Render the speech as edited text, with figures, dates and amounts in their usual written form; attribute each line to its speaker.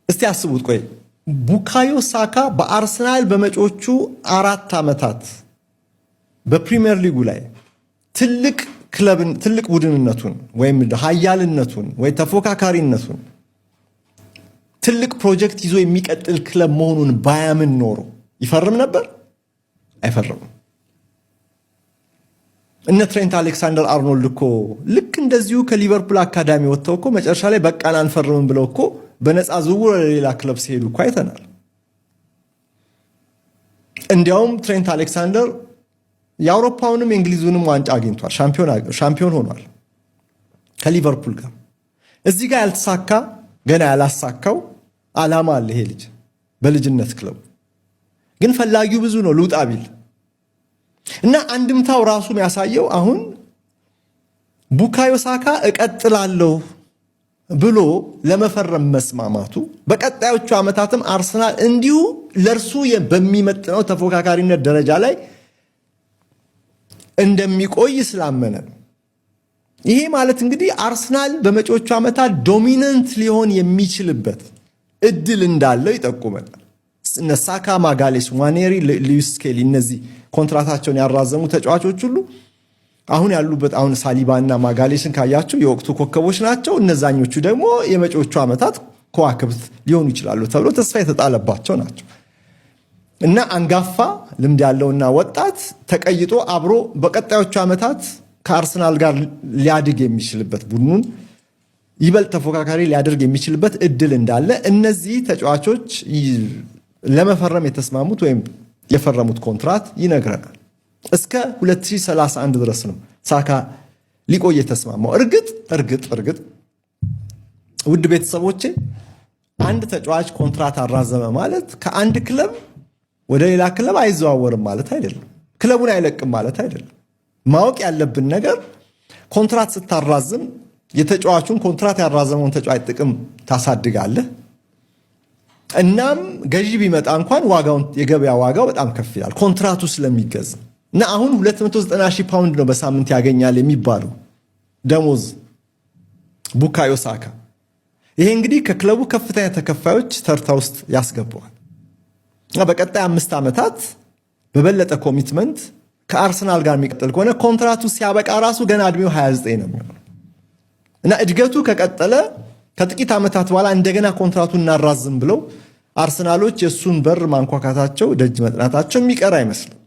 Speaker 1: እስቲ አስቡት ቆይ ቡካዮ ሳካ በአርሰናል በመጪዎቹ 4 ዓመታት በፕሪሚየር ሊጉ ላይ ትልቅ ቡድንነቱን ወይም ኃያልነቱን ወይ ተፎካካሪነቱን ትልቅ ፕሮጀክት ይዞ የሚቀጥል ክለብ መሆኑን ባያምን ኖሮ ይፈርም ነበር? አይፈርምም። እነ ትሬንት አሌክሳንደር አርኖልድ እኮ ልክ እንደዚሁ ከሊቨርፑል አካዳሚ ወጥተው እኮ መጨረሻ ላይ በቃን አንፈርምም ብለው እኮ በነፃ ዝውውር ለሌላ ክለብ ሲሄዱ እኮ አይተናል። እንዲያውም ትሬንት አሌክሳንደር የአውሮፓውንም የእንግሊዙንም ዋንጫ አግኝቷል፣ ሻምፒዮን ሆኗል ከሊቨርፑል ጋር። እዚህ ጋር ያልተሳካ ገና ያላሳካው ዓላማ አለ ይሄ ልጅ በልጅነት ክለቡ ግን ፈላጊው ብዙ ነው ልውጣ ቢል እና አንድምታው ራሱ የሚያሳየው አሁን ቡካዮ ሳካ እቀጥላለሁ ብሎ ለመፈረም መስማማቱ በቀጣዮቹ ዓመታትም አርሰናል እንዲሁ ለርሱ በሚመጥነው ተፎካካሪነት ደረጃ ላይ እንደሚቆይ ስላመነ ይሄ ማለት እንግዲህ አርሰናል በመጪዎቹ ዓመታት ዶሚናንት ሊሆን የሚችልበት እድል እንዳለው ይጠቁመናል። ሳካ፣ ማጋሌስ፣ ዋኔሪ፣ ሉዊስ ስኬሊ እነዚህ ኮንትራታቸውን ያራዘሙ ተጫዋቾች ሁሉ አሁን ያሉበት አሁን ሳሊባና ማጋሌስን ካያችሁ የወቅቱ ኮከቦች ናቸው። እነዛኞቹ ደግሞ የመጪዎቹ ዓመታት ከዋክብት ሊሆኑ ይችላሉ ተብሎ ተስፋ የተጣለባቸው ናቸው እና አንጋፋ ልምድ ያለውና ወጣት ተቀይጦ አብሮ በቀጣዮቹ ዓመታት ከአርሰናል ጋር ሊያድግ የሚችልበት ቡድኑን ይበልጥ ተፎካካሪ ሊያደርግ የሚችልበት እድል እንዳለ እነዚህ ተጫዋቾች ለመፈረም የተስማሙት ወይም የፈረሙት ኮንትራት ይነግረናል። እስከ 2031 ድረስ ነው ሳካ ሊቆይ የተስማማው። እርግጥ ውድ ቤተሰቦቼ አንድ ተጫዋች ኮንትራት አራዘመ ማለት ከአንድ ክለብ ወደ ሌላ ክለብ አይዘዋወርም ማለት አይደለም። ክለቡን አይለቅም ማለት አይደለም። ማወቅ ያለብን ነገር ኮንትራት ስታራዝም የተጫዋቹን ኮንትራት ያራዘመውን ተጫዋች ጥቅም ታሳድጋለህ። እናም ገዢ ቢመጣ እንኳን የገበያ ዋጋው በጣም ከፍ ይላል ኮንትራቱ ስለሚገዛ እና አሁን 290,000 ፓውንድ ነው በሳምንት ያገኛል የሚባለው ደሞዝ ቡካዮ ሳካ። ይሄ እንግዲህ ከክለቡ ከፍተኛ ተከፋዮች ተርታ ውስጥ ያስገባዋል እና በቀጣይ 5 ዓመታት በበለጠ ኮሚትመንት ከአርሰናል ጋር የሚቀጥል ከሆነ ኮንትራቱ ሲያበቃ ራሱ ገና እድሜው 29 ነው የሚሆነው እና እድገቱ ከቀጠለ ከጥቂት ዓመታት በኋላ እንደገና ኮንትራቱን እናራዝም ብለው አርሰናሎች የሱን በር ማንኳካታቸው ደጅ መጥናታቸው የሚቀር አይመስልም።